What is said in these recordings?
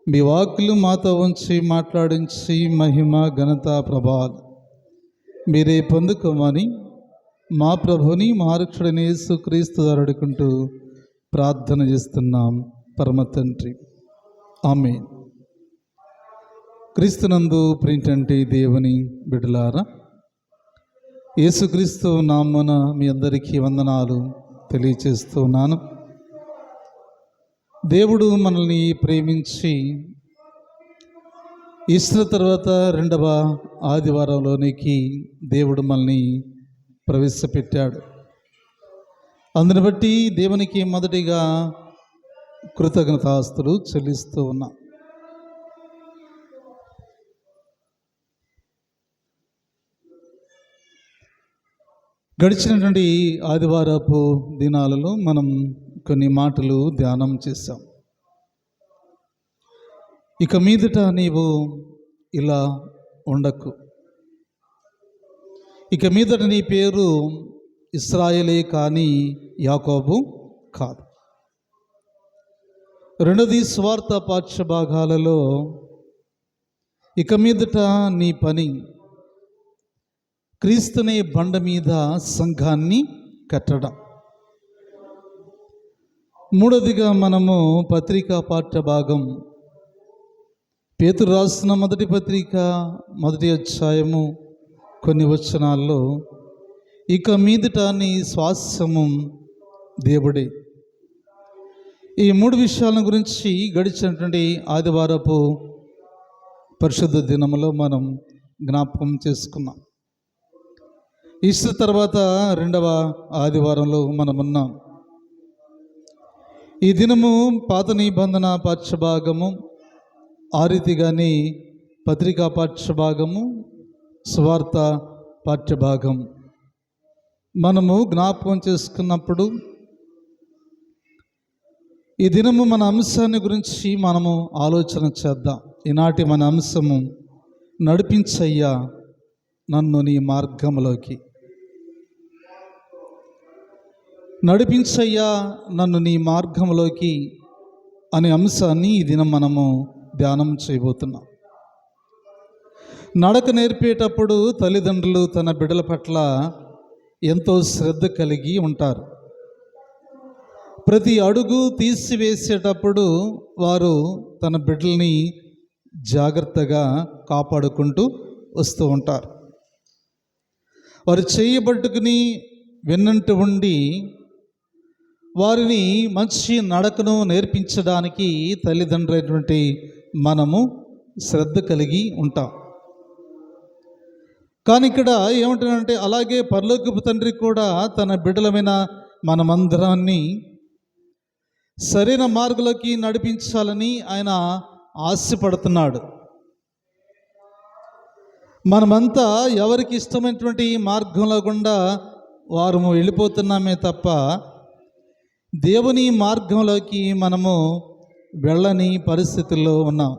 మీ వాక్కులు మాతో ఉంచి మాట్లాడించి మహిమ ఘనత ప్రభావాలు మీరే పొందుకోమని మా ప్రభుని మా రక్షకుడైన యేసుక్రీస్తు ద్వారా అడుగుకుంటూ ప్రార్థన చేస్తున్నాం పరమ తండ్రి, ఆమేన్. క్రీస్తునందు ప్రింటంటే దేవుని బిడ్డలారా, యేసుక్రీస్తు నామమున మీ అందరికీ వందనాలు తెలియచేస్తున్నాను. దేవుడు మనల్ని ప్రేమించి ఈస్టర్ తర్వాత రెండవ ఆదివారంలోనికి దేవుడు మనల్ని ప్రవేశపెట్టాడు. అందుని బట్టి దేవునికి మొదటిగా కృతజ్ఞతాస్తులు చెల్లిస్తూ ఉన్నా. గడిచినటువంటి ఆదివారపు దినాలలో మనం కొన్ని మాటలు ధ్యానం చేశాం. ఇక మీదట నీవు ఇలా ఉండకు, ఇక మీదట నీ పేరు ఇశ్రాయేలే కానీ యాకోబు కాదు. రెండోది స్వార్థ పాఠ్యభాగాలలో ఇక మీదట నీ పని క్రీస్తునే బండ మీద సంఘాన్ని కట్టడం. మూడోదిగా మనము పత్రికా పాఠ్యభాగం పేతురు రాసిన మొదటి పత్రిక మొదటి అధ్యాయము కొన్ని వచనాల్లో ఇక మీదట నీ స్వాస్యము దేవుడే. ఈ మూడు విషయాల గురించి గడిచినటువంటి ఆదివారపు పరిశుద్ధ దినములో మనం జ్ఞాపకం చేసుకున్నాం. ఈస్టర్ తర్వాత రెండవ ఆదివారంలో మనమున్నాం. ఈ దినము పాత నిబంధన పాఠ్యభాగము, ఆ రీతిగానే పత్రికా పాఠ్యభాగము, స్వార్థ పాఠ్యభాగం మనము జ్ఞాపకం చేసుకున్నప్పుడు ఈ దినము మన అంశాన్ని గురించి మనము ఆలోచన చేద్దాం. ఈనాటి మన అంశము నడిపించయ్యా నన్ను నీ మార్గంలోకి. నడిపించయ్యా నన్ను నీ మార్గంలోకి అనే అంశాన్ని ఈ దినం మనము ధ్యానం చేయబోతున్నాం. నడక నేర్పేటప్పుడు తల్లిదండ్రులు తన బిడ్డల పట్ల ఎంతో శ్రద్ధ కలిగి ఉంటారు. ప్రతి అడుగు తీసివేసేటప్పుడు వారు తన బిడ్డల్ని జాగ్రత్తగా కాపాడుకుంటూ వస్తూ ఉంటారు. వారు చేయబట్టుకుని వెన్నంటి ఉండి వారిని మంచి నడకను నేర్పించడానికి తల్లిదండ్రులైనటువంటి మనము శ్రద్ధ కలిగి ఉంటాం. కానీ ఇక్కడ ఏమంటారంటే, అలాగే పరలోకపు తండ్రి కూడా తన బిడ్డలమైన మనమందరాన్ని సరైన మార్గంలోకి నడిపించాలని ఆయన ఆశపడుతున్నాడు. మనమంతా ఎవరికి ఇష్టమైనటువంటి మార్గంలో గుండా వారు వెళ్ళిపోతున్నామే తప్ప దేవుని మార్గంలోకి మనము వెళ్ళని పరిస్థితుల్లో ఉన్నాం.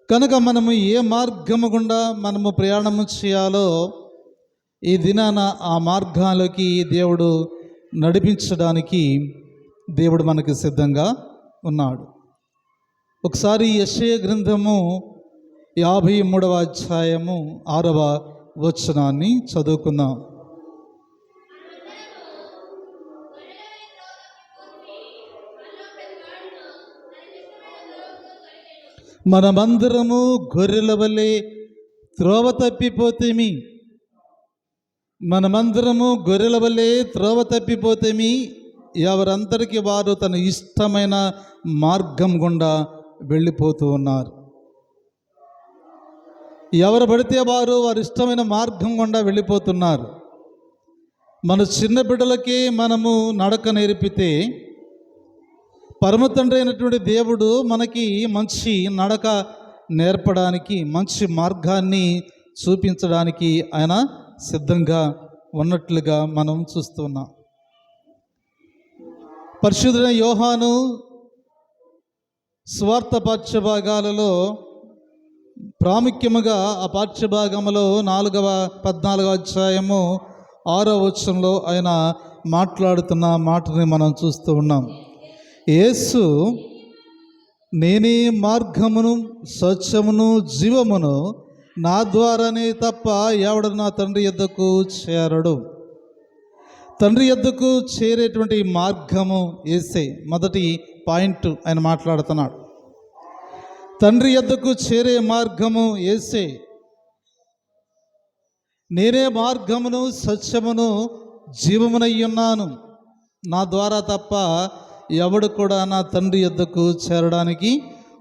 కనుక మనము ఏ మార్గము గుండా మనము ప్రయాణము చేయాలో ఈ దినాన ఆ మార్గాలకి దేవుడు నడిపించడానికి దేవుడు మనకు సిద్ధంగా ఉన్నాడు. ఒకసారి యెషయా గ్రంథము 53వ అధ్యాయము 6వ వచనాన్ని చదువుకుందాం. మనమందరము గొర్రెల వలె త్రోవ తప్పిపోతేమి, మనమందరము గొర్రెల వలె త్రోవ తప్పిపోతేమి, ఎవరందరికీ వారు తన ఇష్టమైన మార్గం గుండా వెళ్ళిపోతూ ఉన్నారు. ఎవరు పడితే వారు వారి ఇష్టమైన మార్గం గుండా వెళ్ళిపోతున్నారు. మన చిన్న బిడ్డలకే మనము నడక నేర్పితే పరమ తండ్రి అయినటువంటి దేవుడు మనకి మంచి నడక నేర్పడానికి, మంచి మార్గాన్ని చూపించడానికి ఆయన సిద్ధంగా ఉన్నట్లుగా మనం చూస్తున్నాం. పరిశుద్ధుడైన యోహాను స్వార్థ పాఠ్యభాగాలలో ప్రాముఖ్యముగా ఆ పాఠ్యభాగంలో 14వ అధ్యాయము 6వ వచనంలో ఆయన మాట్లాడుతున్న మాటని మనం చూస్తూ ఉన్నాం. యేసు నేనే మార్గమును సత్యమును జీవమును, నా ద్వారానే తప్ప ఎవడు నా తండ్రి యొద్దకు చేరడు. తండ్రి యొద్దకు చేరేటువంటి మార్గము యేసే. మొదటి పాయింట్ ఆయన మాట్లాడుతున్నాడు. తండ్రి యొద్దకు చేరే మార్గము యేసే. నేనే మార్గమును సత్యమును జీవమునై ఉన్నాను, నా ద్వారా తప్ప ఎవడు కూడా నా తండ్రి యొద్దకు చేరడానికి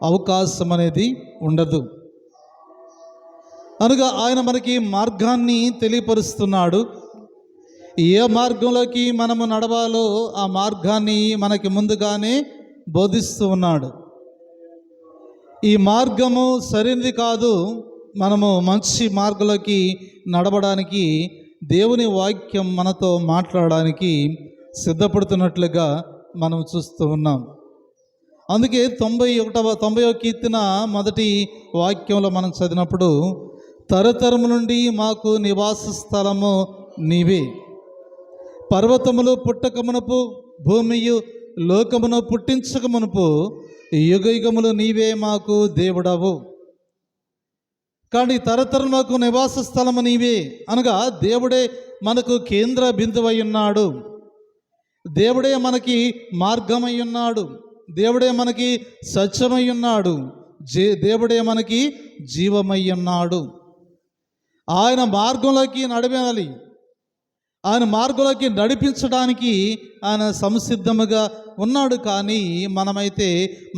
అవకాశం అనేది ఉండదు. అనగా ఆయన మనకి మార్గాన్ని తెలియపరుస్తున్నాడు. ఏ మార్గంలోకి మనము నడవాలో ఆ మార్గాన్ని మనకి ముందుగానే బోధిస్తూ ఉన్నాడు. ఈ మార్గము సరైనది కాదు, మనము మంచి మార్గంలోకి నడవడానికి దేవుని వాక్యం మనతో మాట్లాడడానికి సిద్ధపడుతున్నట్లుగా మనం చూస్తూ ఉన్నాం. అందుకే 91వ కీర్తన మొదటి వాక్యంలో మనం చదివినప్పుడు, తరతరము నుండి మాకు నివాస స్థలము నీవే, పర్వతములు పుట్టకమునపు భూమియు లోకమును పుట్టించకమునుపు యుగయుగములు నీవే మాకు దేవుడవు. కానీ తరతరములకు నివాస స్థలము నీవే అనగా దేవుడే మనకు కేంద్ర బిందువై ఉన్నాడు. దేవుడే మనకి మార్గమై ఉన్నాడు. దేవుడే మనకి సత్యమై ఉన్నాడు. దేవుడే మనకి జీవమై ఉన్నాడు. ఆయన మార్గంలోకి నడవాలి. ఆయన మార్గంలోకి నడిపించడానికి ఆయన సంసిద్ధముగా ఉన్నాడు. కానీ మనమైతే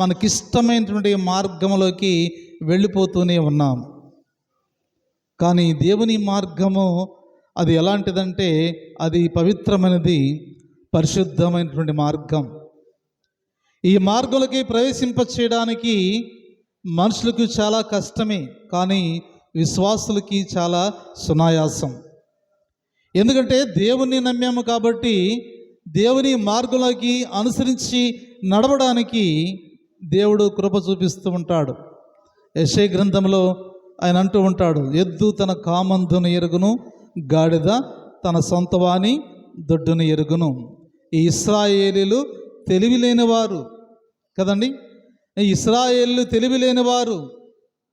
మనకిష్టమైనటువంటి మార్గంలోకి వెళ్ళిపోతూనే ఉన్నాం. కానీ దేవుని మార్గము అది ఎలాంటిదంటే అది పవిత్రమైనది, పరిశుద్ధమైనటువంటి మార్గం. ఈ మార్గంలోకి ప్రవేశింపచేయడానికి మనుషులకు చాలా కష్టమే, కానీ విశ్వాసులకి చాలా సునాయాసం. ఎందుకంటే దేవుణ్ణి నమ్మాము కాబట్టి దేవుని మార్గంలోకి అనుసరించి నడవడానికి దేవుడు కృప చూపిస్తూ ఉంటాడు. యెషయా గ్రంథంలో ఆయన అంటూ ఉంటాడు, ఎద్దు తన కామందును ఎరుగును, గాడిద తన సొంతవాని దొడ్డును ఎరుగును. ఈ ఇశ్రాయేలీలు తెలివి లేనివారు కదండి. ఈ ఇశ్రాయేలీలు తెలివి లేనివారు,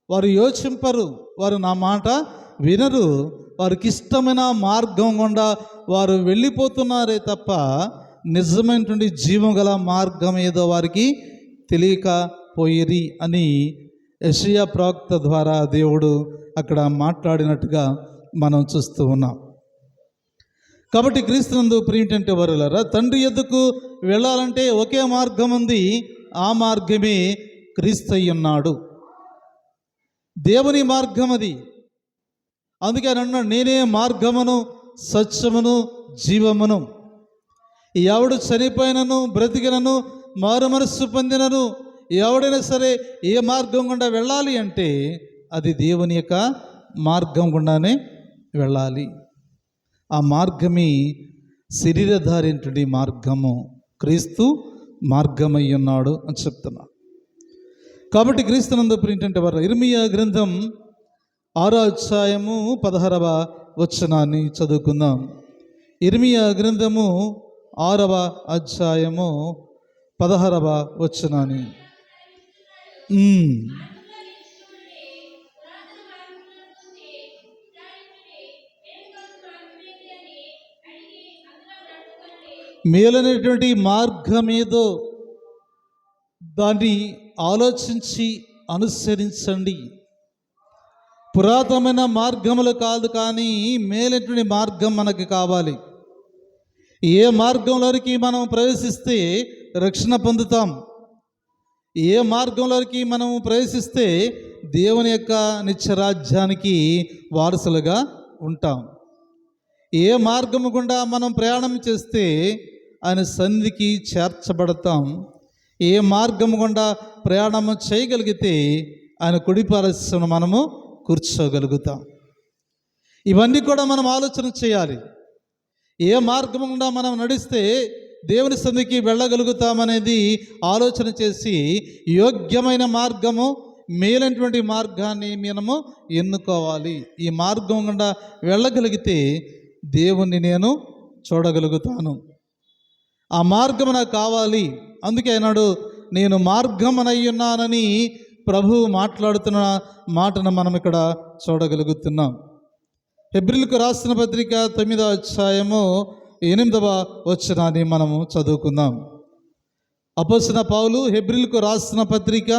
వారు యోచింపరు, వారు నా మాట వినరు, వారికి ఇష్టమైన మార్గం గుండా వారు వెళ్ళిపోతున్నారే తప్ప నిజమైనటువంటి జీవం గల మార్గం ఏదో వారికి తెలియకపోయిరి అని యెషయా ప్రవక్త ద్వారా దేవుడు అక్కడ మాట్లాడినట్టుగా మనం చూస్తూ ఉన్నాం. కాబట్టి క్రీస్తునందు ప్రియమైనటువంటి వారులారా, తండ్రి యొద్దకు వెళ్ళాలంటే ఒకే మార్గం ఉంది. ఆ మార్గమే క్రీస్తు అయి ఉన్నాడు. దేవుని మార్గం అది. అందుకే ఆయన అన్నాడు, నేనే మార్గమును సత్యమును జీవమును. ఎవడు చనిపోయినను బ్రతికినను మారు మనస్సు పొందినను ఎవడైనా సరే ఏ మార్గం గుండా వెళ్ళాలి అంటే అది దేవుని యొక్క మార్గం గుండానే వెళ్ళాలి. ఆ మార్గమే శరీరధారైనటువంటి మార్గము, క్రీస్తు మార్గమై ఉన్నాడు అని చెప్తున్నా. కాబట్టి క్రీస్తునందు ప్రియమైనటువంటి వారు, ఇర్మీయా గ్రంథం 6వ అధ్యాయము 16వ వచనాన్ని చదువుకుందాం. ఇర్మీయా గ్రంథము 6వ అధ్యాయము 16వ వచనాన్ని. మేలైనటువంటి మార్గం ఏదో దాన్ని ఆలోచించి అనుసరించండి. పురాతనమైన మార్గములు కాదు, కానీ మేలైనటువంటి మార్గం మనకు కావాలి. ఏ మార్గంలోకి మనం ప్రవేశిస్తే రక్షణ పొందుతాం, ఏ మార్గంలోకి మనం ప్రవేశిస్తే దేవుని యొక్క నిత్యరాజ్యానికి వారసులుగా ఉంటాం, ఏ మార్గము గుండా మనం ప్రయాణం చేస్తే ఆయన సన్నిధికి చేర్చబడతాం, ఏ మార్గము గుండా ప్రయాణం చేయగలిగితే ఆయన కుడిపార్శ్వన మనము కూర్చోగలుగుతాం. ఇవన్నీ కూడా మనం ఆలోచన చేయాలి. ఏ మార్గం గుండా మనం నడిస్తే దేవుని సన్నిధికి వెళ్ళగలుగుతామనేది ఆలోచన చేసి యోగ్యమైన మార్గము, మేలైనటువంటి మార్గాన్ని మనము ఎన్నుకోవాలి. ఈ మార్గం గుండా వెళ్ళగలిగితే దేవుణ్ణి నేను చూడగలుగుతాను. ఆ మార్గం నాకు కావాలి. అందుకే అన్నాడు, నేను మార్గమనయ్యున్నానని ప్రభువు మాట్లాడుతున్న మాటను మనం ఇక్కడ చూడగలుగుతున్నాం. హెబ్రీయులకు రాసిన పత్రిక 9వ అధ్యాయము 8వ వచనాన్ని మనము చదువుకుందాం. అపోస్తలుడైన పౌలు హెబ్రీయులకు రాసిన పత్రిక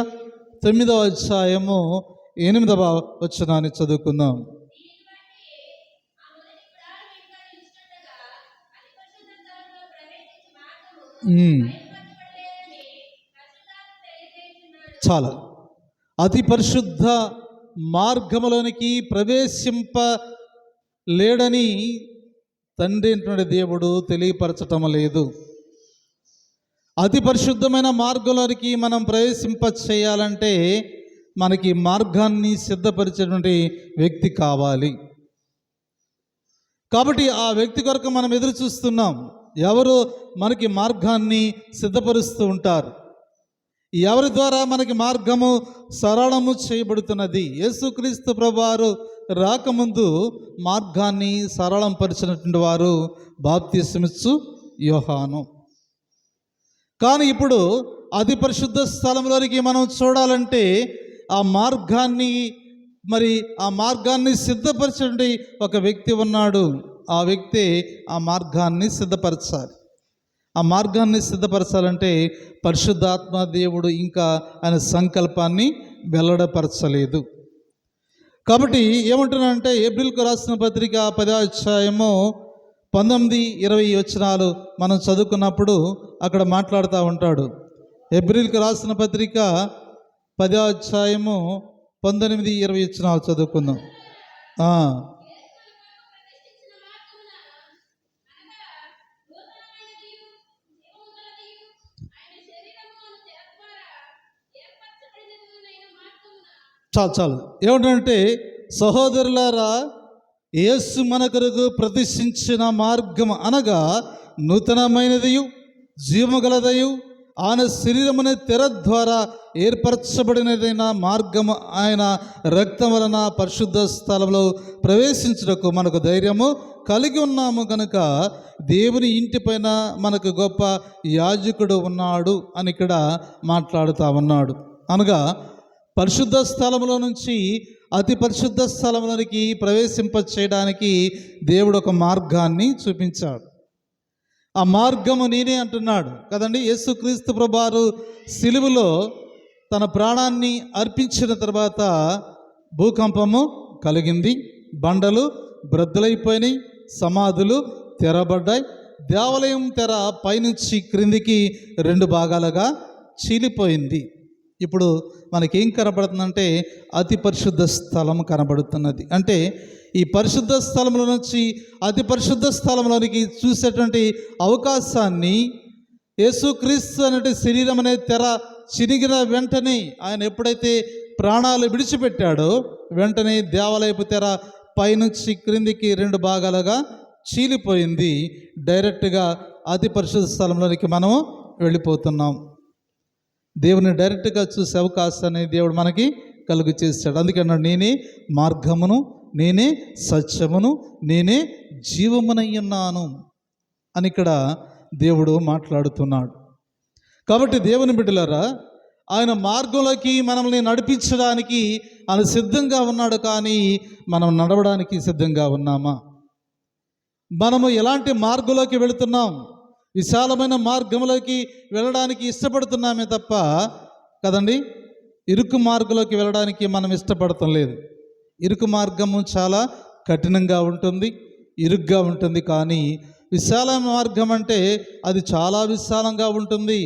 9వ అధ్యాయము 8వ వచనాన్ని చదువుకుందాం. చాలా అతి పరిశుద్ధ మార్గములోనికి ప్రవేశింపలేడని తండ్రి అయినటువంటి దేవుడు తెలియపరచటం లేదు. అతి పరిశుద్ధమైన మార్గంలోనికి మనం ప్రవేశింప చేయాలంటే మనకి మార్గాన్ని సిద్ధపరిచేటువంటి వ్యక్తి కావాలి. కాబట్టి ఆ వ్యక్తి కొరకు మనం ఎదురు చూస్తున్నాం. ఎవరు మనకి మార్గాన్ని సిద్ధపరుస్తూ ఉంటారు? ఎవరి ద్వారా మనకి మార్గము సరళము చేయబడుతున్నది? యేసుక్రీస్తు ప్రభువారు రాకముందు మార్గాన్ని సరళం పరిచినటువంటి వారు బాప్తిస్మమిచ్చు యోహాను. కానీ ఇప్పుడు అతి పరిశుద్ధ స్థలంలోనికి మనం చూడాలంటే ఆ మార్గాన్ని సిద్ధపరచండి ఒక వ్యక్తి ఉన్నాడు. ఆ వ్యక్తి ఆ మార్గాన్ని సిద్ధపరచాలి. ఆ మార్గాన్ని సిద్ధపరచాలంటే పరిశుద్ధాత్మ దేవుడు ఇంకా ఆయన సంకల్పాన్ని వెల్లడపరచలేదు. కాబట్టి ఏమంటున్నానంటే హెబ్రీయులకు రాసిన పత్రిక 10వ అధ్యాయము 19-20 వచనాలు మనం చదువుకున్నప్పుడు అక్కడ మాట్లాడుతూ ఉంటాడు. హెబ్రీయులకు రాసిన పత్రిక 10వ అధ్యాయము 19-20 వచనాలు చదువుకుందాం. చాలు ఏమిటంటే, సహోదరులారా, యేసు మన కొరకు ప్రతిష్ఠించిన మార్గం అనగా నూతనమైనదియు జీవముగలదయు ఆయన శరీరమునే తెర ద్వారా ఏర్పరచబడినదైన మార్గము ఆయన రక్తం వలన పరిశుద్ధ స్థలంలో ప్రవేశించుటకు మనకు ధైర్యము కలిగి ఉన్నాము కనుక దేవుని ఇంటిపైన మనకు గొప్ప యాజకుడు ఉన్నాడు అని ఇక్కడ మాట్లాడుతూ ఉన్నాడు. అనగా పరిశుద్ధ స్థలంలో నుంచి అతి పరిశుద్ధ స్థలంలోనికి ప్రవేశింప చేయడానికి దేవుడు ఒక మార్గాన్ని చూపించాడు. ఆ మార్గము నేనే అంటున్నాడు కదండి. యేసుక్రీస్తు ప్రభువారు సిలువలో తన ప్రాణాన్ని అర్పించిన తర్వాత భూకంపము కలిగింది, బండలు బ్రద్దలైపోయినాయి, సమాధులు తెరబడ్డాయి, దేవాలయం తెర పైనుంచి క్రిందికి 2 భాగాలుగా చీలిపోయింది. ఇప్పుడు మనకేం కనబడుతుందంటే అతి పరిశుద్ధ స్థలం కనబడుతున్నది. అంటే ఈ పరిశుద్ధ స్థలంలో నుంచి అతి పరిశుద్ధ స్థలంలోనికి చూసేటువంటి అవకాశాన్ని యేసుక్రీస్తు అనే శరీరం అనే తెర చినిగిన వెంటనే ఆయన ఎప్పుడైతే ప్రాణాలు విడిచిపెట్టాడో వెంటనే దేవాలయపు తెర పైనుంచి క్రిందికి 2 భాగాలుగా చీలిపోయింది. డైరెక్ట్గా అతి పరిశుద్ధ స్థలంలోనికి మనం వెళ్ళిపోతున్నాం. దేవుని డైరెక్ట్గా చూసే అవకాశాన్ని దేవుడు మనకి కలుగు చేశాడు. అందుకన్నాడు, నేనే మార్గమును, నేనే సత్యమును, నేనే జీవమునయ్యున్నాను అని ఇక్కడ దేవుడు మాట్లాడుతున్నాడు. కాబట్టి దేవుని బిడ్డలారా, ఆయన మార్గంలోకి మనల్ని నడిపించడానికి ఆయన సిద్ధంగా ఉన్నాడు. కానీ మనం నడవడానికి సిద్ధంగా ఉన్నామా? మనము ఎలాంటి మార్గంలోకి వెళుతున్నాం? విశాలమైన మార్గంలోకి వెళ్ళడానికి ఇష్టపడుతున్నామే తప్ప కదండి, ఇరుకు మార్గంలోకి వెళ్ళడానికి మనం ఇష్టపడటం లేదు. ఇరుకు మార్గము చాలా కఠినంగా ఉంటుంది, ఇరుగ్గా ఉంటుంది. కానీ విశాలమైన మార్గం అంటే అది చాలా విశాలంగా ఉంటుంది.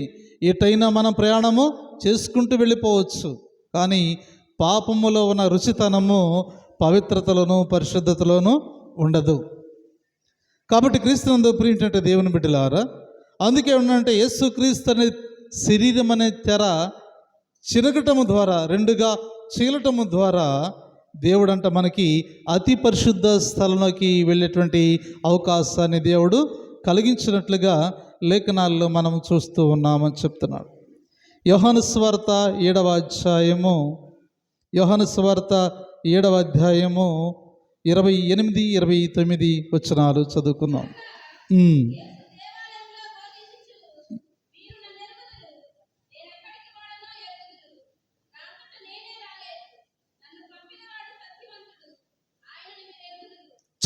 ఎటైనా మనం ప్రయాణము చేసుకుంటూ వెళ్ళిపోవచ్చు. కానీ పాపములో ఉన్న రుచితనము పవిత్రతలోను పరిశుద్ధతలోనూ ఉండదు. కాబట్టి క్రీస్తునందు ప్రియమైనటువంటి దేవుని బిడ్డలారా, అందుకే ఉన్నంటే యేసుక్రీస్తు అనే శరీరం అనే తెర చిరగటము ద్వారా, 2గా చీలటము ద్వారా దేవుడంట మనకి అతి పరిశుద్ధ స్థలంలోకి వెళ్ళేటువంటి అవకాశాన్ని దేవుడు కలిగించినట్లుగా లేఖనాల్లో మనం చూస్తూ ఉన్నామని చెప్తున్నాడు. యోహాను సువార్త 7వ అధ్యాయము 28-29 వచనాలు చదువుకుందాం.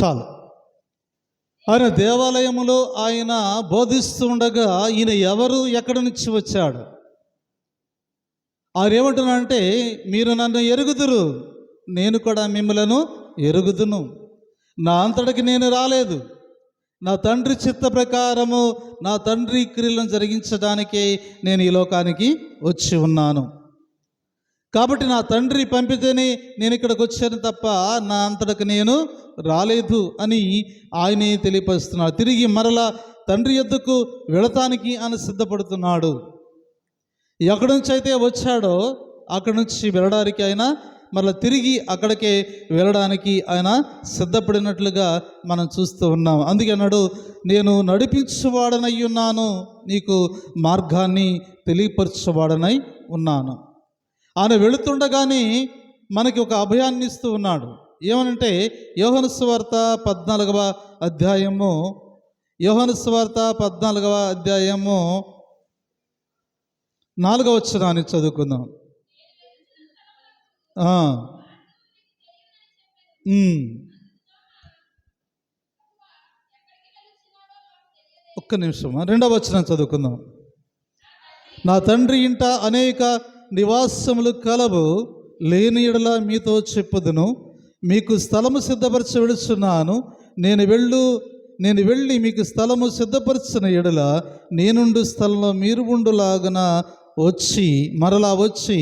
చాలు. ఆయన దేవాలయములో ఆయన బోధిస్తూ ఉండగా ఈయన ఎవరు, ఎక్కడి నుంచి వచ్చాడు? ఆయన ఏమంటున్నాడంటే, మీరు నన్ను ఎరుగుదురు, నేను కూడా మిమ్మలను ఎరుగుదును. నా అంతటికి నేను రాలేదు, నా తండ్రి చిత్త ప్రకారము నా తండ్రి క్రియలను జరిగించడానికే నేను ఈ లోకానికి వచ్చి ఉన్నాను. కాబట్టి నా తండ్రి పంపితేనే నేను ఇక్కడికి వచ్చాను తప్ప నా అంతటికి నేను రాలేదు అని ఆయనే తెలియపరుస్తున్నాడు. తిరిగి మరలా తండ్రి యొద్దకు వెళతానికి ఆయన సిద్ధపడుతున్నాడు. ఎక్కడి నుంచి అయితే వచ్చాడో అక్కడి నుంచి వెళ్ళడానికి ఆయన మరలా తిరిగి అక్కడికే వెళ్ళడానికి ఆయన సిద్ధపడినట్లుగా మనం చూస్తూ ఉన్నాం. అందుకే అన్నాడు, నేను నడిపించువాడనై ఉన్నాను, నీకు మార్గాన్ని తెలియపరచువాడనై ఉన్నాను. ఆయన వెళుతుండగానే మనకి ఒక అభయాన్ని ఇస్తూ ఉన్నాడు. ఏమనంటే యోహాను సువార్త 14వ అధ్యాయము 4వ వచనాన్ని చదువుకుందాం. ఒక్క నిమిషం, 2వ వచనం చదువుకుందాం. నా తండ్రి ఇంట అనేక నివాసములు కలవు, లేని ఎడల మీతో చెప్పుదును, మీకు స్థలము సిద్ధపరచ వెళుచున్నాను. నేను వెళ్ళి మీకు స్థలము సిద్ధపరచిన ఎడల నేనుండు స్థలంలో మీరు ఉండులాగున మరలా వచ్చి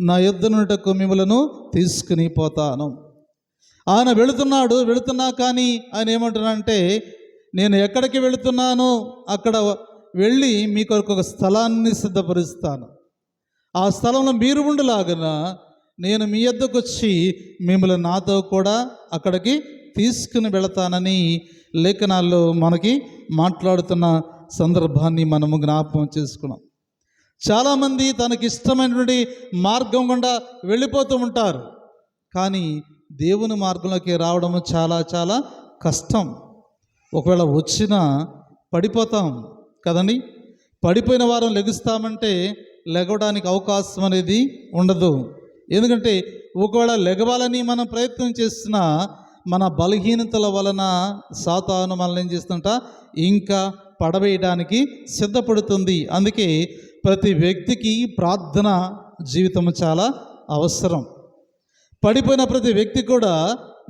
నా యొద్దనుటకు మిమ్మలను తీసుకుని పోతాను. ఆయన వెళుతున్నా కానీ ఆయన ఏమంటున్నాడంటే, నేను ఎక్కడికి వెళుతున్నానో అక్కడ వెళ్ళి మీ కొరకు ఒక స్థలాన్ని సిద్ధపరుస్తాను. ఆ స్థలంలో మీరు ఉండులాగున నేను మీ యొద్దకు వచ్చి మిమ్మల్ని నాతో కూడా అక్కడికి తీసుకుని వెళతానని లేఖనాల్లో మనకి మాట్లాడుతున్న సందర్భాన్ని మనము జ్ఞాపకం చేసుకున్నాం. చాలామంది తనకిష్టమైనటువంటి మార్గం గుండా వెళ్ళిపోతూ ఉంటారు, కానీ దేవుని మార్గంలోకి రావడం చాలా చాలా కష్టం. ఒకవేళ వచ్చినా పడిపోతాం కదండి. పడిపోయిన వారం లెగుస్తామంటే లెగవడానికి అవకాశం అనేది ఉండదు. ఎందుకంటే ఒకవేళ లెగవాలని మనం ప్రయత్నం చేస్తున్నా మన బలహీనతల వలన సాతాను మనల్ని ఏం చేస్తుంట ఇంకా పడవేయడానికి సిద్ధపడుతుంది. అందుకే ప్రతి వ్యక్తికి ప్రార్థన జీవితం చాలా అవసరం. పడిపోయిన ప్రతి వ్యక్తి కూడా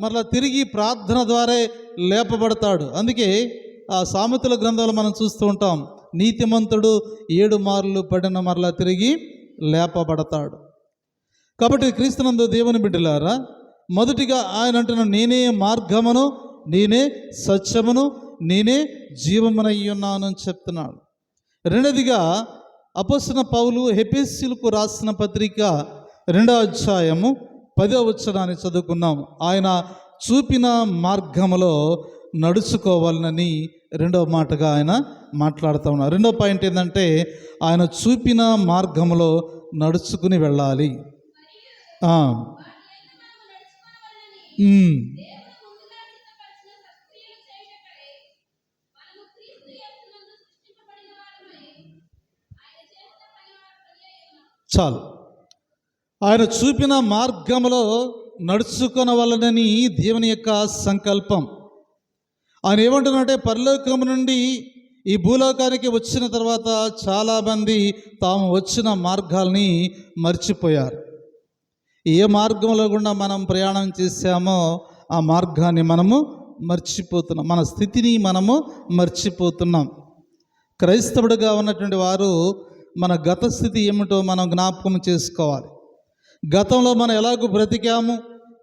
మరలా తిరిగి ప్రార్థన ద్వారా లేపబడతాడు. అందుకే ఆ సామెతల గ్రంథంలో మనం చూస్తూ ఉంటాం, నీతిమంతుడు 7 మార్లు పడిన మరలా తిరిగి లేపబడతాడు. కాబట్టి క్రీస్తునందు దేవుని బిడ్డలారా, మొదటిగా ఆయన అంటున్నాడు, నేనే మార్గమును, నేనే సత్యమును, నేనే జీవమునై ఉన్నాను అని చెప్తున్నాడు. రెండవదిగా అపోస్తలుడైన పౌలు హెబెసీయులకు రాసిన పత్రిక 2వ అధ్యాయము 10వ వచనాన్ని చదువుకున్నాం. ఆయన చూపిన మార్గములో నడుచుకోవాలని రెండవ మాటగా ఆయన మాట్లాడుతూ ఉన్నారు. రెండవ పాయింట్ ఏంటంటే, ఆయన చూపిన మార్గములో నడుచుకుని వెళ్ళాలి. చాలు. ఆయన చూపిన మార్గంలో నడుచుకొనవలనని దేవుని యొక్క సంకల్పం. ఆయన ఏమంటున్నారంటే, పరలోకం నుండి ఈ భూలోకానికి వచ్చిన తర్వాత చాలామంది తాము వచ్చిన మార్గాల్ని మర్చిపోయారు. ఏ మార్గంలో గుండా మనం ప్రయాణం చేశామో ఆ మార్గాన్ని మనము మర్చిపోతున్నాం, మన స్థితిని మనము మర్చిపోతున్నాం. క్రైస్తవుడిగా ఉన్నటువంటి వారు మన గత స్థితి ఏమిటో మనం జ్ఞాపకం చేసుకోవాలి. గతంలో మనం ఎలాగూ బ్రతికాము,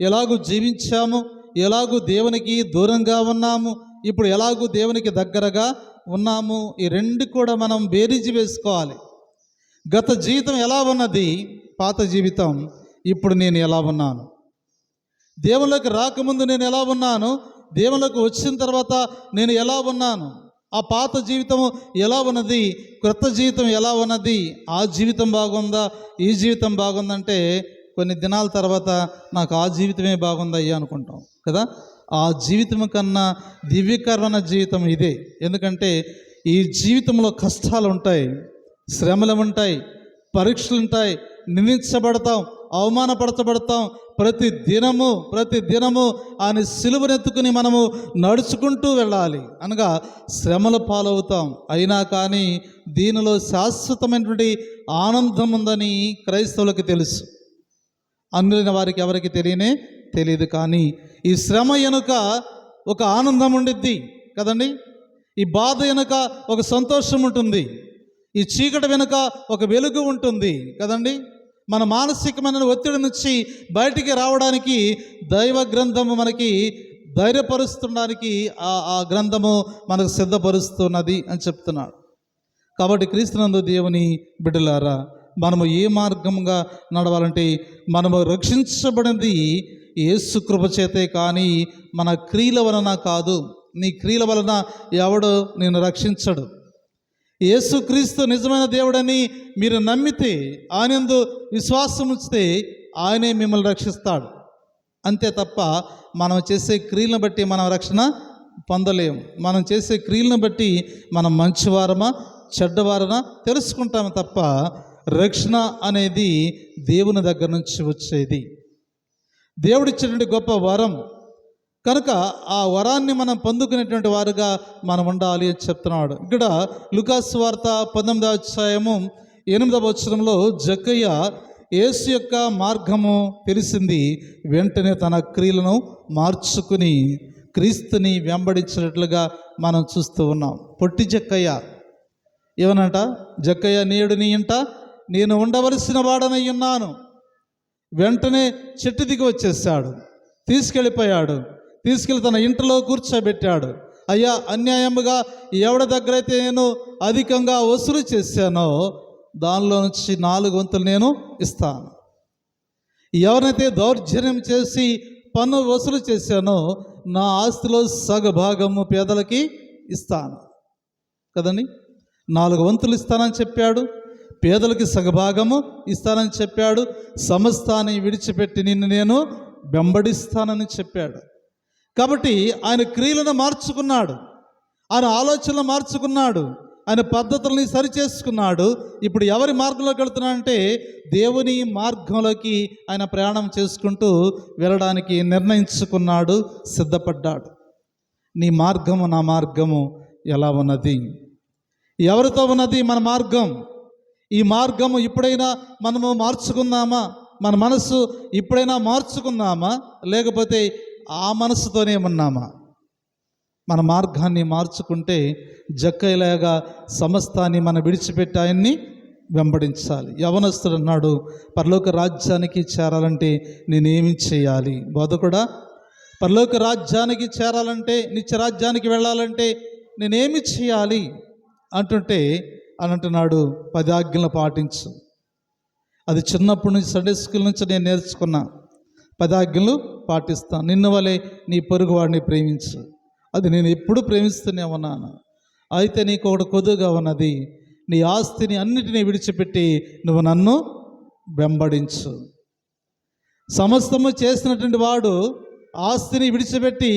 ఎలాగూ జీవించాము, ఎలాగూ దేవునికి దూరంగా ఉన్నాము, ఇప్పుడు ఎలాగూ దేవునికి దగ్గరగా ఉన్నాము. ఈ రెండు కూడా మనం బేరీజు వేసుకోవాలి. గత జీవితం ఎలా ఉన్నది, పాత జీవితం, ఇప్పుడు నేను ఎలా ఉన్నాను, దేవుళ్ళకి రాకముందు నేను ఎలా ఉన్నాను, దేవుళ్ళకి వచ్చిన తర్వాత నేను ఎలా ఉన్నాను, ఆ పాత జీవితం ఎలా ఉన్నది, క్రొత్త జీవితం ఎలా ఉన్నది, ఆ జీవితం బాగుందా, ఈ జీవితం బాగుందంటే కొన్ని దినాల తర్వాత నాకు ఆ జీవితమే బాగుందయ్యా అనుకుంటాం కదా. ఆ జీవితం కన్నా దివ్యకరమైన జీవితం ఇదే. ఎందుకంటే ఈ జీవితంలో కష్టాలు ఉంటాయి, శ్రమలు ఉంటాయి, పరీక్షలు ఉంటాయి, నిందించబడతాం, అవమానపరచబడతాం. ప్రతి దినము ఆయన సిలువనెత్తుకుని మనము నడుచుకుంటూ వెళ్ళాలి. అనగా శ్రమల పాలవుతాం. అయినా కానీ దీనిలో శాశ్వతమైనటువంటి ఆనందం ఉందని క్రైస్తవులకు తెలుసు. అన్యులైన వారికి ఎవరికి తెలియదు. కానీ ఈ శ్రమ వెనుక ఒక ఆనందం ఉండిద్ది కదండి. ఈ బాధ వెనుక ఒక సంతోషం ఉంటుంది. ఈ చీకటి వెనుక ఒక వెలుగు ఉంటుంది కదండి. మన మానసికమైన ఒత్తిడి నుంచి బయటికి రావడానికి దైవ గ్రంథము మనకి ధైర్యపరుస్తుండడానికి ఆ గ్రంథము మనకు సిద్ధపరుస్తున్నది అని చెప్తున్నాడు. కాబట్టి క్రీస్తునందు దేవుని బిడ్డలారా, మనము ఏ మార్గంగా నడవాలంటే మనము రక్షించబడినది యేసు కృప చేతే కానీ మన క్రియల వలన కాదు. నీ క్రియల వలన ఎవడు నేను రక్షించడు. యేసుక్రీస్తు నిజమైన దేవుడని మీరు నమ్మితే, ఆయనందు విశ్వాసం ఉంచితే ఆయనే మిమ్మల్ని రక్షిస్తాడు. అంతే తప్ప మనం చేసే క్రియలను బట్టి మనం రక్షణ పొందలేము. మనం చేసే క్రియలను బట్టి మనం మంచివారమా చెడ్డవారమా తెలుసుకుంటాము తప్ప రక్షణ అనేది దేవుని దగ్గర నుంచి వచ్చేది, దేవుడిచ్చినటువంటి గొప్ప వరం. కనుక ఆ వరాన్ని మనం పొందుకునేటువంటి వారుగా మనం ఉండాలి అని చెప్తున్నాడు. ఇక్కడ లూకాసు వార్త 19వ అధ్యాయము 8వ వచనంలో జక్కయ్య యేసు యొక్క మార్గము తెలిసింది, వెంటనే తన క్రియలను మార్చుకుని క్రీస్తుని వెంబడించినట్లుగా మనం చూస్తూ ఉన్నాం. పొట్టి జక్కయ్య ఏమనంట, జక్కయ్య నేడు నీ ఇంట నేను ఉండవలసిన వాడనై ఉన్నాను. వెంటనే చెట్టు దిగి వచ్చేసాడు, తీసుకెళ్ళిపోయాడు. తీసుకెళ్ళి తన ఇంట్లో కూర్చోబెట్టాడు. అయ్యా, అన్యాయముగా ఎవరి దగ్గర అయితే నేను అధికంగా వసూలు చేశానో దానిలో నుంచి 4 వంతులు నేను ఇస్తాను. ఎవరినైతే దౌర్జన్యం చేసి పన్ను వసూలు చేశానో నా ఆస్తిలో సగభాగము పేదలకి ఇస్తాను కదండి. 4 వంతులు ఇస్తానని చెప్పాడు, పేదలకి సగభాగము ఇస్తానని చెప్పాడు, సమస్తాన్ని విడిచిపెట్టి నిన్ను నేను వెంబడిస్తానని చెప్పాడు. కాబట్టి ఆయన క్రియలను మార్చుకున్నాడు, ఆయన ఆలోచనలు మార్చుకున్నాడు, ఆయన పద్ధతుల్ని సరిచేసుకున్నాడు. ఇప్పుడు ఎవరి మార్గంలోకి వెళుతున్నాడంటే దేవుని మార్గంలోకి ఆయన ప్రయాణం చేసుకుంటూ వెళ్ళడానికి నిర్ణయించుకున్నాడు, సిద్ధపడ్డాడు. నీ మార్గము నా మార్గము ఎలా ఉన్నది? ఎవరితో ఉన్నది మన మార్గం? ఈ మార్గము ఇప్పుడైనా మనము మార్చుకుందామా? మన మనసు ఇప్పుడైనా మార్చుకుందామా? లేకపోతే ఆ మనసుతోనే ఉన్నామా? మన మార్గాన్ని మార్చుకుంటే జక్కయ్యలాగా సమస్తాన్ని మనం విడిచిపెట్టి ఆయన్ని వెంబడించాలి. యవనస్తుడు అన్నాడు, పరలోక రాజ్యానికి చేరాలంటే నేనేమి చేయాలి? బోధకుడా, పరలోక రాజ్యానికి చేరాలంటే, నిత్య రాజ్యానికి వెళ్ళాలంటే నేనేమి చేయాలి అంటుంటే అని అంటున్నాడు, 10 ఆజ్ఞలు పాటించు. అది చిన్నప్పటి నుంచి సండే స్కూల్ నుంచి నేను నేర్చుకున్నా. 10 ఆజ్ఞలు పాటిస్తాను. నిన్ను వలె నీ పొరుగు వాడిని ప్రేమించు. అది నేను ఎప్పుడు ప్రేమిస్తూనే ఉన్నాను. అయితే నీకు ఒకటి కొద్దుగా ఉన్నది, నీ ఆస్తిని అన్నిటినీ విడిచిపెట్టి నువ్వు నన్ను వెంబడించు. సమస్తము చేసినటువంటి వాడు ఆస్తిని విడిచిపెట్టి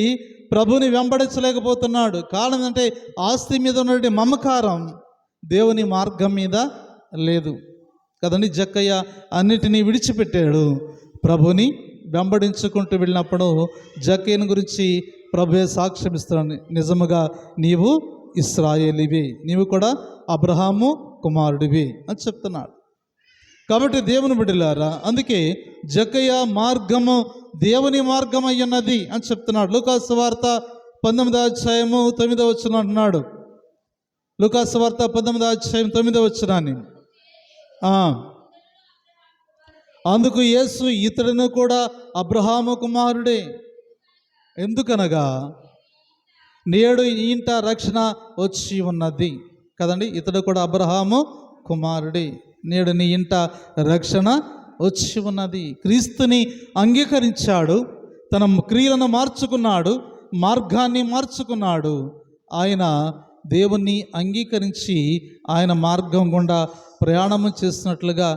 ప్రభుని వెంబడించలేకపోతున్నాడు. కారణం అంటే ఆస్తి మీద ఉన్నటువంటి మమకారం దేవుని మార్గం మీద లేదు కదండి. జక్కయ్య అన్నిటినీ విడిచిపెట్టాడు, ప్రభుని వెంబడించుకుంటూ వెళ్ళినప్పుడు జక్కయ్యను గురించి ప్రభువే సాక్ష్యం ఇస్తున్నాడు, నిజముగా నీవు ఇశ్రాయేలీవి, నీవు కూడా అబ్రహాము కుమారుడివి అని చెప్తున్నాడు. కాబట్టి దేవుని బిడ్డలారా, అందుకే జక్కయ్య మార్గము దేవుని మార్గం అయ్యున్నది అని చెప్తున్నాడు. లూకాసు వార్త 19వ అధ్యాయము 9వ వచనం అంటున్నాడు. లూకాసు వార్త 19వ అధ్యాయం 9వ వచనాన్ని, అందుకు యేసు ఇతడును కూడా అబ్రహాము కుమారుడే, ఎందుకనగా నేడు ఈ ఇంట రక్షణ వచ్చి ఉన్నది కదండి. ఇతడు కూడా అబ్రహాము కుమారుడే, నేడు నీ ఇంట రక్షణ వచ్చి ఉన్నది. క్రీస్తుని అంగీకరించాడు, తన క్రియలను మార్చుకున్నాడు, మార్గాన్ని మార్చుకున్నాడు. ఆయన దేవుణ్ణి అంగీకరించి ఆయన మార్గం గుండా ప్రయాణము చేస్తున్నట్లుగా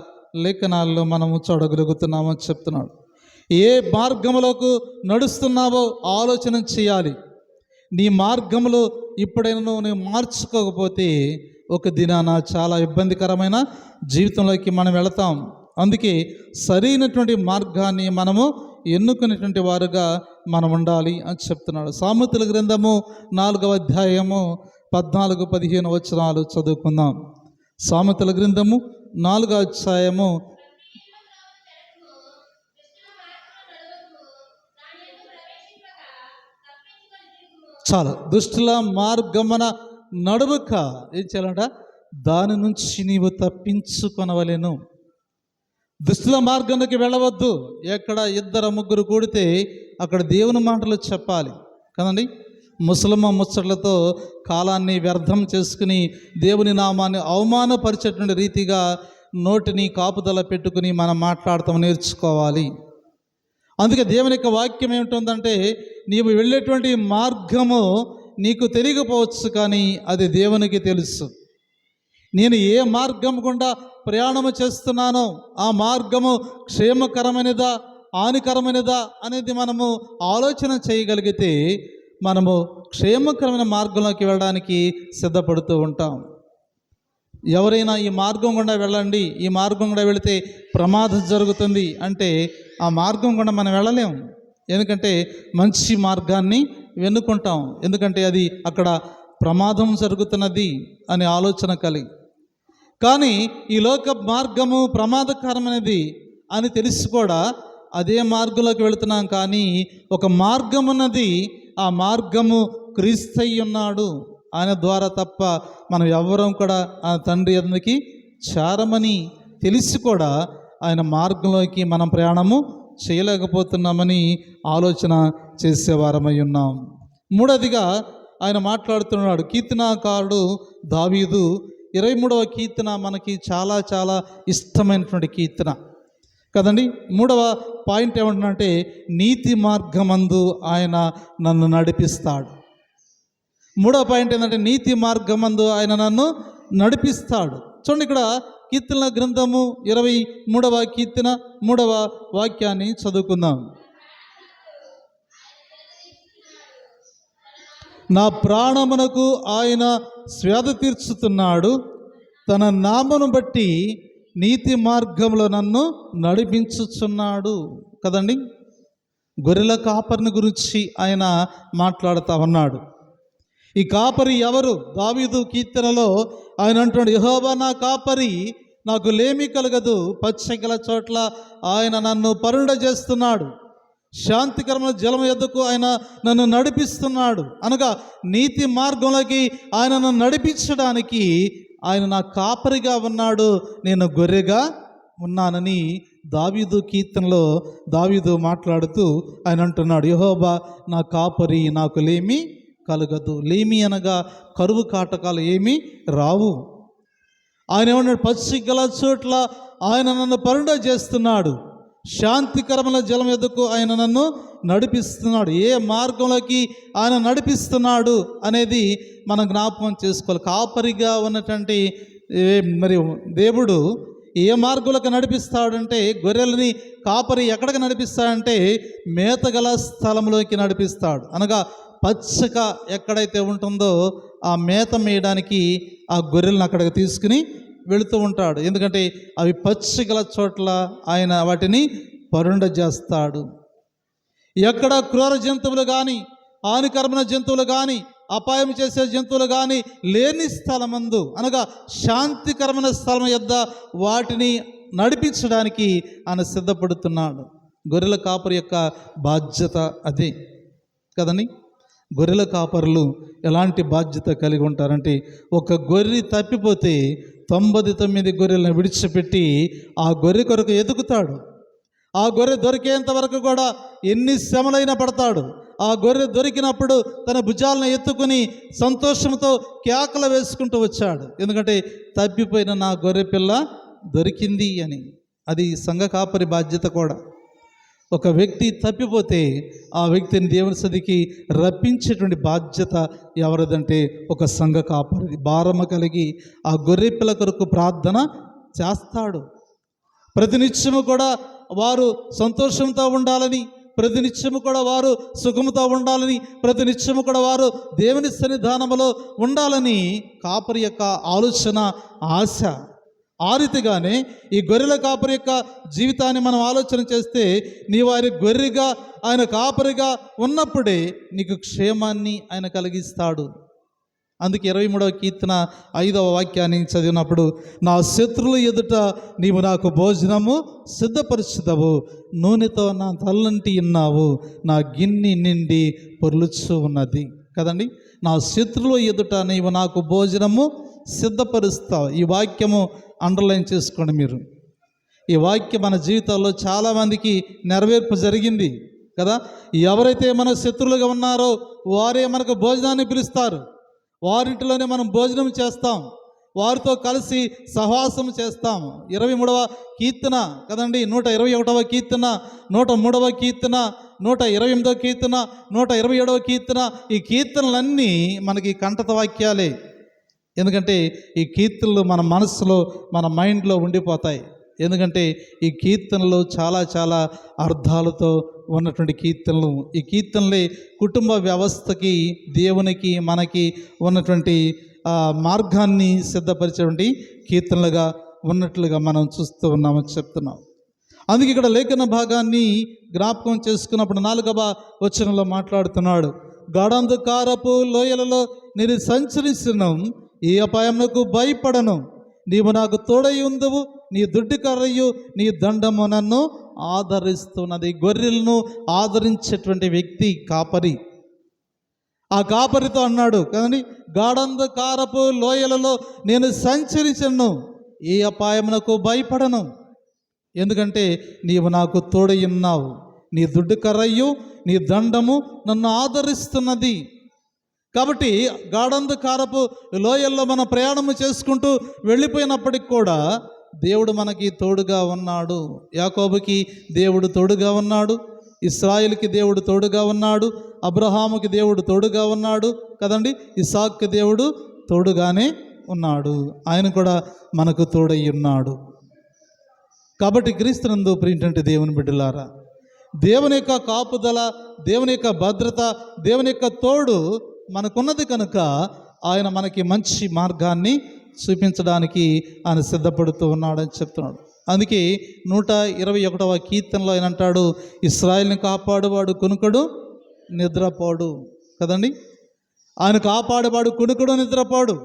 లేఖనాల్లో మనము చూడగలుగుతున్నామని చెప్తున్నాడు. ఏ మార్గములకు నడుస్తున్నావో ఆలోచన చేయాలి. నీ మార్గములో ఇప్పుడైనా నువ్వు మార్చుకోకపోతే ఒక దినాన చాలా ఇబ్బందికరమైన జీవితంలోకి మనం వెళతాం. అందుకే సరైనటువంటి మార్గాన్ని మనము ఎన్నుకునేటువంటి వారుగా మనం ఉండాలి అని చెప్తున్నాడు. సామెతల గ్రంథము 4వ అధ్యాయము 14-15 వచనాలు చదువుకుందాం. సామెతల గ్రంథము 4వ అధ్యాయము చాలు. దుష్టుల మార్గమున నడువక ఏం చేయాలంట? దాని నుంచి నీవు తప్పించుకొనవలెను. దుష్టుల మార్గానికి వెళ్ళవద్దు. ఎక్కడ 2-3 కూడితే అక్కడ దేవుని మాటలు చెప్పాలి కదండి. ముసలమ్మ ముచ్చట్లతో కాలాన్ని వ్యర్థం చేసుకుని దేవుని నామాన్ని అవమానపరిచేటువంటి రీతిగా నోటిని కాపుదల పెట్టుకుని మనం మాట్లాడతాం నేర్చుకోవాలి. అందుకే దేవుని యొక్క వాక్యం ఏమిటంటే, నీవు వెళ్ళేటువంటి మార్గము నీకు తెలియకపోవచ్చు, కానీ అది దేవునికి తెలుసు. నేను ఏ మార్గం గుండా ప్రయాణము చేస్తున్నానో ఆ మార్గము క్షేమకరమైనదా హానికరమైనదా అనేది మనము ఆలోచన చేయగలిగితే మనము క్షేమకరమైన మార్గంలోకి వెళ్ళడానికి సిద్ధపడుతూ ఉంటాం. ఎవరైనా ఈ మార్గం గుండా వెళ్ళండి, ఈ మార్గం గుండా వెళితే ప్రమాదం జరుగుతుంది అంటే ఆ మార్గం గుండా మనం వెళ్ళలేము. ఎందుకంటే మంచి మార్గాన్ని వెన్నుకుంటాం, ఎందుకంటే అది అక్కడ ప్రమాదం జరుగుతున్నది అనే ఆలోచన కలిగి. కానీ ఈ లోక మార్గము ప్రమాదకరమైనది అని తెలిసి కూడా అదే మార్గంలోకి వెళుతున్నాం. కానీ ఒక మార్గం ఉన్నది, ఆ మార్గము క్రీస్తయ్య ఉన్నాడు. ఆయన ద్వారా తప్ప మనం ఎవ్వరం కూడా ఆ తండ్రి అందుకి చారమని తెలిసి కూడా ఆయన మార్గంలోకి మనం ప్రయాణము చేయలేకపోతున్నామని ఆలోచన చేసేవారమై ఉన్నాం. మూడవదిగా ఆయన మాట్లాడుతున్నాడు. కీర్తనాకారుడు దావీదు 23వ కీర్తన మనకి చాలా చాలా ఇష్టమైనటువంటి కీర్తన కదండి. 3వ పాయింట్ ఏమంటున్నాడంటే, నీతి మార్గమందు ఆయన నన్ను నడిపిస్తాడు. 3వ పాయింట్ ఏంటంటే, నీతి మార్గమందు ఆయన నన్ను నడిపిస్తాడు. చూడండి, ఇక్కడ కీర్తనల గ్రంథము 23వ కీర్తన 3వ వాక్యాన్ని చదువుకుందాం. నా ప్రాణమునకు ఆయన స్వేద తీర్చుతున్నాడు, తన నామను బట్టి నీతి మార్గంలో నన్ను నడిపించుచున్నాడు. కదండి, గొర్రెల కాపరిని గురించి ఆయన మాట్లాడుతూ ఉన్నాడు. ఈ కాపరి ఎవరు? దావీదు కీర్తనలో ఆయన అంటున్నాడు, యెహోవా నా కాపరి, నాకు లేమి కలగదు, పచ్చగల చోట్ల ఆయన నన్ను పరుండ చేస్తున్నాడు, శాంతికరమైన జలము యొద్దకు ఆయన నన్ను నడిపిస్తున్నాడు. అనగా నీతి మార్గంలోకి ఆయన నన్ను నడిపించడానికి ఆయన నా కాపరిగా ఉన్నాడు, నేను గొర్రెగా ఉన్నానని దావీదు కీర్తనలో దావీదు మాట్లాడుతూ ఆయన అంటున్నాడు, యెహోవా నా కాపరి, నాకు లేమి కలగదు. లేమి అనగా కరువు కాటకాలు ఏమీ రావు. ఆయన ఏమన్నాడు? పచ్చిగల చోట్ల ఆయన నన్ను పరుండ చేస్తున్నాడు, శాంతికరమైన జలం ఎదుకు ఆయన నన్ను నడిపిస్తున్నాడు. ఏ మార్గంలోకి ఆయన నడిపిస్తున్నాడు అనేది మనం జ్ఞాపకం చేసుకోవాలి. కాపరిగా ఉన్నటువంటి మరి దేవుడు ఏ మార్గంలోకి నడిపిస్తాడంటే, గొర్రెలని కాపరి ఎక్కడికి నడిపిస్తాడంటే మేతగల స్థలంలోకి నడిపిస్తాడు. అనగా పచ్చక ఎక్కడైతే ఉంటుందో ఆ మేత మేయడానికి ఆ గొర్రెలను అక్కడికి తీసుకుని వెళుతూ ఉంటాడు. ఎందుకంటే అవి పచ్చిగల చోట్ల ఆయన వాటిని పరుండ చేస్తాడు. ఎక్కడ క్రూర జంతువులు కానీ హానికరమైన జంతువులు కానీ అపాయం చేసే జంతువులు కానీ లేని స్థలమందు, అనగా శాంతికరమైన స్థలం యొద్ద వాటిని నడిపించడానికి ఆయన సిద్ధపడుతున్నాడు. గొర్రెల కాపరి యొక్క బాధ్యత అదే కదండి. గొర్రెల కాపరులు ఎలాంటి బాధ్యత కలిగి ఉంటారంటే, ఒక గొర్రె తప్పిపోతే 99 గొర్రెలను విడిచిపెట్టి ఆ గొర్రె కొరకు ఎదుగుతాడు. ఆ గొర్రె దొరికేంత వరకు కూడా ఎన్ని శ్రమలైనా పడతాడు. ఆ గొర్రె దొరికినప్పుడు తన భుజాలను ఎత్తుకుని సంతోషంతో కేకలు వేసుకుంటూ వచ్చాడు. ఎందుకంటే తప్పిపోయిన నా గొర్రె పిల్ల దొరికింది అని. అది సంఘ కాపరి బాధ్యత కూడా. ఒక వ్యక్తి తప్పిపోతే ఆ వ్యక్తిని దేవుని సన్నిధికి రప్పించేటువంటి బాధ్యత ఎవరిదంటే ఒక సంఘ కాపరిది. భారమ కలిగి ఆ గొర్రె పిల్ల కొరకు ప్రార్థన చేస్తాడు. ప్రతినిత్యము కూడా వారు సంతోషంతో ఉండాలని, ప్రతినిత్యము కూడా వారు సుఖముతో ఉండాలని, ప్రతినిత్యము కూడా వారు దేవుని సన్నిధానములో ఉండాలని కాపరి యొక్క ఆలోచన, ఆశ. ఆ రీతిగానే ఈ గొర్రెల కాపరి యొక్క జీవితాన్ని మనం ఆలోచన చేస్తే నీవు ఆయన గొర్రెగా, ఆయన కాపరిగా ఉన్నప్పుడే నీకు క్షేమాన్ని ఆయన కలిగిస్తాడు. అందుకే 23వ కీర్తన 5వ వాక్యాన్ని చదివినప్పుడు, నా శత్రువుల ఎదుట నీవు నాకు భోజనము సిద్ధపరుచుదవు, నూనెతో నా తలంటి ఉన్నావు, నా గిన్నె నిండి పొర్లుచు ఉన్నది. కదండి, నా శత్రువుల ఎదుట నీవు నాకు భోజనము సిద్ధపరుస్తావు. ఈ వాక్యము అండర్లైన్ చేసుకోండి మీరు. ఈ వాక్యం మన జీవితాల్లో చాలామందికి నెరవేర్పు జరిగింది కదా. ఎవరైతే మన శత్రువులుగా ఉన్నారో వారే మనకు భోజనాన్ని పిలుస్తారు, వారింటిలోనే మనం భోజనం చేస్తాం, వారితో కలిసి సహవాసం చేస్తాం. 23వ కీర్తన కదండి, 121వ కీర్తన, 103వ కీర్తన, 128వ కీర్తన, 127వ కీర్తన, ఈ కీర్తనలన్నీ మనకి కంఠత వాక్యాలే. ఎందుకంటే ఈ కీర్తనలు మన మనసులో, మన మైండ్లో ఉండిపోతాయి. ఎందుకంటే ఈ కీర్తనలు చాలా చాలా అర్థాలతో ఉన్నటువంటి కీర్తనలు. ఈ కీర్తనలే కుటుంబ వ్యవస్థకి, దేవునికి, మనకి ఉన్నటువంటి మార్గాన్ని సిద్ధపరిచేటువంటి కీర్తనలుగా ఉన్నట్లుగా మనం చూస్తూ ఉన్నామని చెప్తున్నాం. అందుకే ఇక్కడ లేఖన భాగాన్ని జ్ఞాపకం చేసుకున్నప్పుడు 4వ వచనంలో మాట్లాడుతున్నాడు, గాఢాంధకారపు లోయలలో నేను సంచరిస్తును, ఈ అపాయమునకు భయపడను, నీవు నాకు తోడై ఉందువు, నీ దుడ్డు కర్రయు నీ దండము నన్ను ఆదరిస్తున్నది. గొర్రెలను ఆదరించేటువంటి వ్యక్తి కాపరి. ఆ కాపరితో అన్నాడు కదండి, గాఢాంధకారపు లోయలలో నేను సంచరించను, ఏ అపాయమునకు భయపడను, ఎందుకంటే నీవు నాకు తోడై ఉన్నావు, నీ దుడ్డు కర్రయు నీ దండము నన్ను ఆదరిస్తున్నది. కాబట్టి గాఢాంధకారపు లోయల్లో మనం ప్రయాణము చేసుకుంటూ వెళ్ళిపోయినప్పటికి కూడా దేవుడు మనకి తోడుగా ఉన్నాడు. యాకోబుకి దేవుడు తోడుగా ఉన్నాడు, ఇశ్రాయేలుకి దేవుడు తోడుగా ఉన్నాడు, అబ్రహాముకి దేవుడు తోడుగా ఉన్నాడు కదండి, ఇస్సాకుకి దేవుడు తోడుగానే ఉన్నాడు. ఆయన కూడా మనకు తోడై ఉన్నాడు. కాబట్టి క్రీస్తునందు ప్రియమైనటువంటి దేవుని బిడ్డలారా, దేవుని యొక్క కాపుదల, దేవుని యొక్క భద్రత, దేవుని యొక్క తోడు మనకున్నది కనుక ఆయన మనకి మంచి మార్గాన్ని చూపించడానికి ఆయన సిద్ధపడుతూ ఉన్నాడని చెప్తున్నాడు. అందుకే 121వ కీర్తనలో ఆయన అంటాడు, ఇశ్రాయేలుని కాపాడువాడు కునుకడు నిద్రపోడు. కదండి, ఆయన కాపాడువాడు కునుకడు నిద్రపోడు.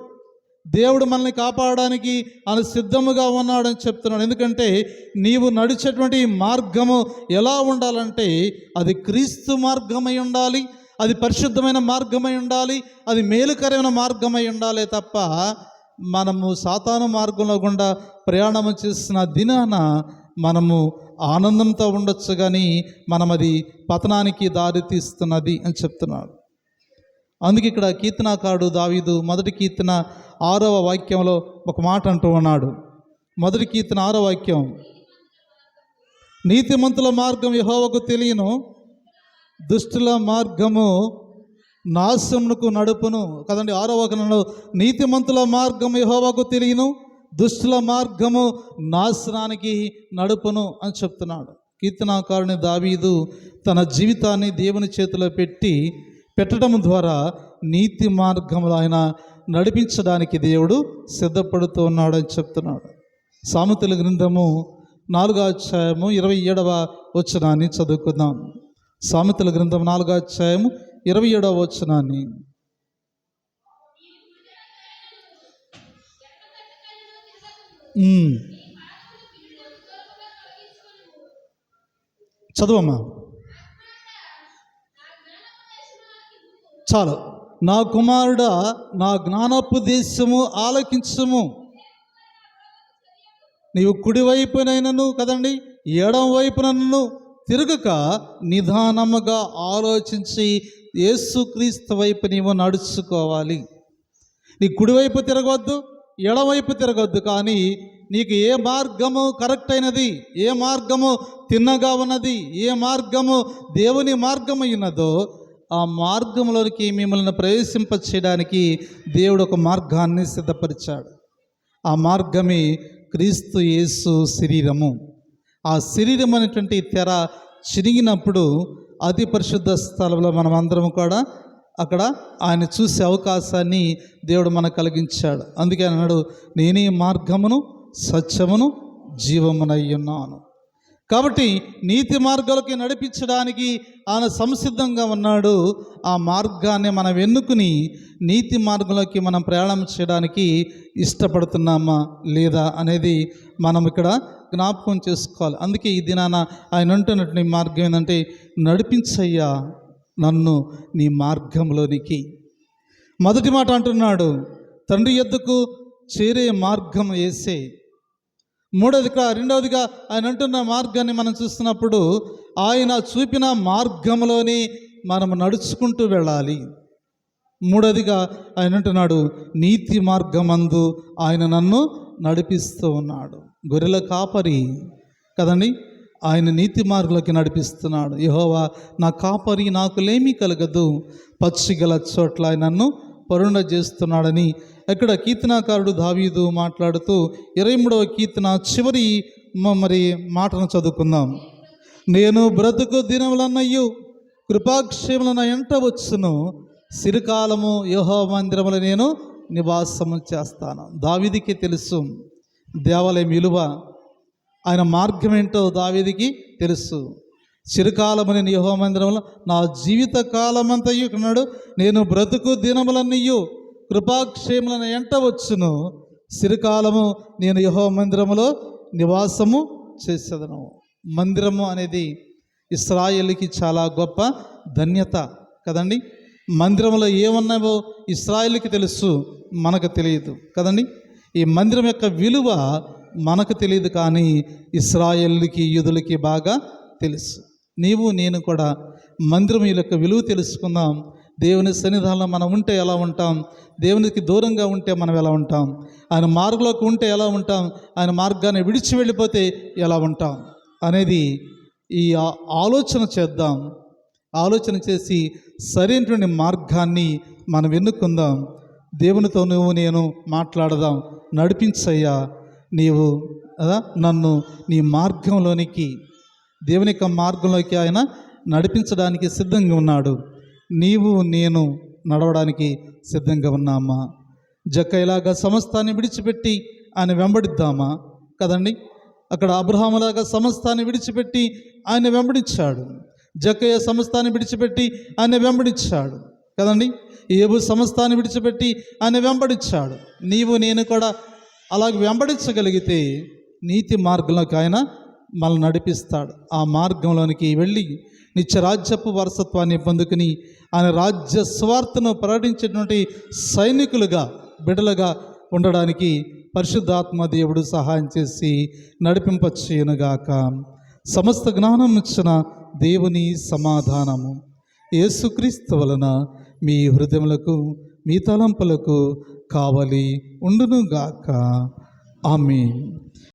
దేవుడు మనల్ని కాపాడడానికి ఆయన సిద్ధముగా ఉన్నాడని చెప్తున్నాడు. ఎందుకంటే నీవు నడిచేటువంటి మార్గము ఎలా ఉండాలంటే అది క్రీస్తు మార్గమై ఉండాలి, అది పరిశుద్ధమైన మార్గమై ఉండాలి, అది మేలుకరమైన మార్గమై ఉండాలి తప్ప మనము సాతాను మార్గంలో గుండా ప్రయాణము చేసిన దినాన మనము ఆనందంతో ఉండొచ్చు, కానీ మనం అది పతనానికి దారి తీస్తున్నది అని చెప్తున్నాడు. అందుకే ఇక్కడ కీర్తనాకారుడు దావీదు 1వ కీర్తన 6వ వాక్యంలో ఒక మాట అంటూ ఉన్నాడు. 1వ కీర్తన 6వ వాక్యం, నీతిమంతుల మార్గం యెహోవాకు తెలియను, దుష్టుల మార్గము నాశనమునకు నడుపును. కదండి, 6వ వచనంలో నీతిమంతుల మార్గం యెహోవాకు తెలియను, దుష్టుల మార్గము నాశనానికి నడుపును అని చెప్తున్నాడు. కీర్తనాకారుని దావీదు తన జీవితాన్ని దేవుని చేతిలో పెట్టడం ద్వారా నీతి మార్గంలో ఆయన నడిపించడానికి దేవుడు సిద్ధపడుతూ ఉన్నాడని చెప్తున్నాడు. సామెతల గ్రంథము 4వ అధ్యాయము 27వ వచనాన్ని చదువుకుందాం. సామెతల గ్రంథం 4వ అధ్యాయము 27వ వచనాన్ని, చదువమ్మా. చాలు. నా కుమారుడా, నా జ్ఞానోపదేశము ఆలకించుము, నీవు కుడివైపునైనను కదండి ఎడం వైపునను తిరగక నిదానముగా ఆలోచించి యేసుక్రీస్తు వైపు నీవు నడుచుకోవాలి. నీ కుడివైపు తిరగవద్దు, ఎడవైపు తిరగవద్దు, కానీ నీకు ఏ మార్గము కరెక్ట్ అయినది, ఏ మార్గము తిన్నగా ఉన్నది, ఏ మార్గము దేవుని మార్గము ఉన్నదో ఆ మార్గంలోనికి మిమ్మల్ని ప్రవేశింప చేయడానికి దేవుడు ఒక మార్గాన్ని సిద్ధపరిచాడు. ఆ మార్గమే క్రీస్తు యేసు శరీరము. ఆ శరీరం అనేటువంటి తెర చిరిగినప్పుడు అతి పరిశుద్ధ స్థలంలో మనం అందరం కూడా అక్కడ ఆయన చూసే అవకాశాన్ని దేవుడు మనకు కలిగించాడు. అందుకే అన్నాడు, నేనే మార్గమును సత్యమును జీవమునై ఉన్నాను. కాబట్టి నీతి మార్గాలకి నడిపించడానికి ఆయన సంసిద్ధంగా ఉన్నాడు. ఆ మార్గాన్ని మనం ఎన్నుకుని నీతి మార్గంలోకి మనం ప్రయాణం చేయడానికి ఇష్టపడుతున్నామా లేదా అనేది మనం ఇక్కడ జ్ఞాపకం చేసుకోవాలి. అందుకే ఈ దినాన ఆయన అంటున్నట్టు మార్గం ఏంటంటే, నడిపించయ్యా నన్ను నీ మార్గంలోనికి. మొదటి మాట అంటున్నాడు, తండ్రి యొద్దకు చేరే మార్గం యేసే. రెండవదిగా ఆయన అంటున్న మార్గాన్ని మనం చూస్తున్నప్పుడు, ఆయన చూపిన మార్గంలోని మనం నడుచుకుంటూ వెళ్ళాలి. మూడవదిగా ఆయన అంటున్నాడు, నీతి మార్గమందు ఆయన నన్ను నడిపిస్తూ ఉన్నాడు. గొర్రెల కాపరి కదండి, ఆయన నీతి మార్గంలోకి నడిపిస్తున్నాడు. యెహోవా నా కాపరి, నాకు లేమి కలగదు, పచ్చిగల చోట్ల ఆయన నన్ను పరుండ చేస్తున్నాడని ఇక్కడ కీర్తనాకారుడు దావీదు మాట్లాడుతూ 23వ కీర్తన చివరి మాటను చదువుకుందాం. నేను బ్రతుకు దినములన్నయ్యు కృపాక్షేములను ఎంట వచ్చును, సిరికాలము యెహోవా మందిరములో నేను నివాసము చేస్తాను. దావీదుకి తెలుసు దేవాలయం విలువ, ఆయన మార్గం ఏంటో దావీదుకి తెలుసు. చిరకాలము నేను యెహోవా మందిరంలో నా జీవిత కాలమంతయు ఉన్నాడు, నేను బ్రతుకు దినములన్నయ్యు కృపాక్షేములను ఎంట వచ్చును, చిరకాలము నేను యెహోవా మందిరములో నివాసము చేసేదను. మందిరము అనేది ఇశ్రాయేలుకి చాలా గొప్ప ధన్యత కదండి. మందిరంలో ఏమన్నావో ఇశ్రాయేలుకి తెలుసు, మనకు తెలియదు కదండి. ఈ మందిరం యొక్క విలువ మనకు తెలియదు, కానీ ఇశ్రాయేలుకి యూదులకి బాగా తెలుసు. నీవు నేను కూడా మందిరం యొక్క విలువ తెలుసుకుందాం. దేవుని సన్నిధానంలో మనం ఉంటే ఎలా ఉంటాం, దేవునికి దూరంగా ఉంటే మనం ఎలా ఉంటాం, ఆయన మార్గంలోకి ఉంటే ఎలా ఉంటాం, ఆయన మార్గాన్ని విడిచి వెళ్ళిపోతే ఎలా ఉంటాం అనేది ఈ ఆలోచన చేద్దాం. ఆలోచన చేసి సరైనటువంటి మార్గాన్ని మనం ఎన్నుకుందాం. దేవునితో నువ్వు నేను మాట్లాడదాం. నడిపించయ్యా నీవు నన్ను నీ మార్గంలోనికి, దేవుని యొక్క మార్గంలోకి ఆయన నడిపించడానికి సిద్ధంగా ఉన్నాడు. నీవు నేను నడవడానికి సిద్ధంగా ఉన్నామా? జక్కయ్యలాగా సమస్తాన్ని విడిచిపెట్టి ఆయన వెంబడిద్దామా? కదండి, అక్కడ అబ్రహాములాగా సమస్తాన్ని విడిచిపెట్టి ఆయన వెంబడించాడు. జక్కయ్య సమస్తాన్ని విడిచిపెట్టి ఆయన వెంబడించాడు కదండి. ఏబు సమస్తాన్ని విడిచిపెట్టి ఆయన వెంబడించాడు. నీవు నేను కూడా అలాగే వెంబడించగలిగితే నీతి మార్గంలోకి ఆయన మనల్ని నడిపిస్తాడు. ఆ మార్గంలోనికి వెళ్ళి నిత్యరాజ్యపు వారసత్వాన్ని పొందుకుని ఆయన రాజ్య స్వార్థను ప్రకటించేటువంటి సైనికులుగా, బిడ్డలుగా ఉండడానికి పరిశుద్ధాత్మ దేవుడు సహాయం చేసి నడిపింపచేయునుగాక. సమస్త జ్ఞానం ఇచ్చిన దేవుని సమాధానము యేసుక్రీస్తు వలన మీ హృదయములకు మీ తలంపులకు కావలి ఉండునుగాక. ఆమేన్.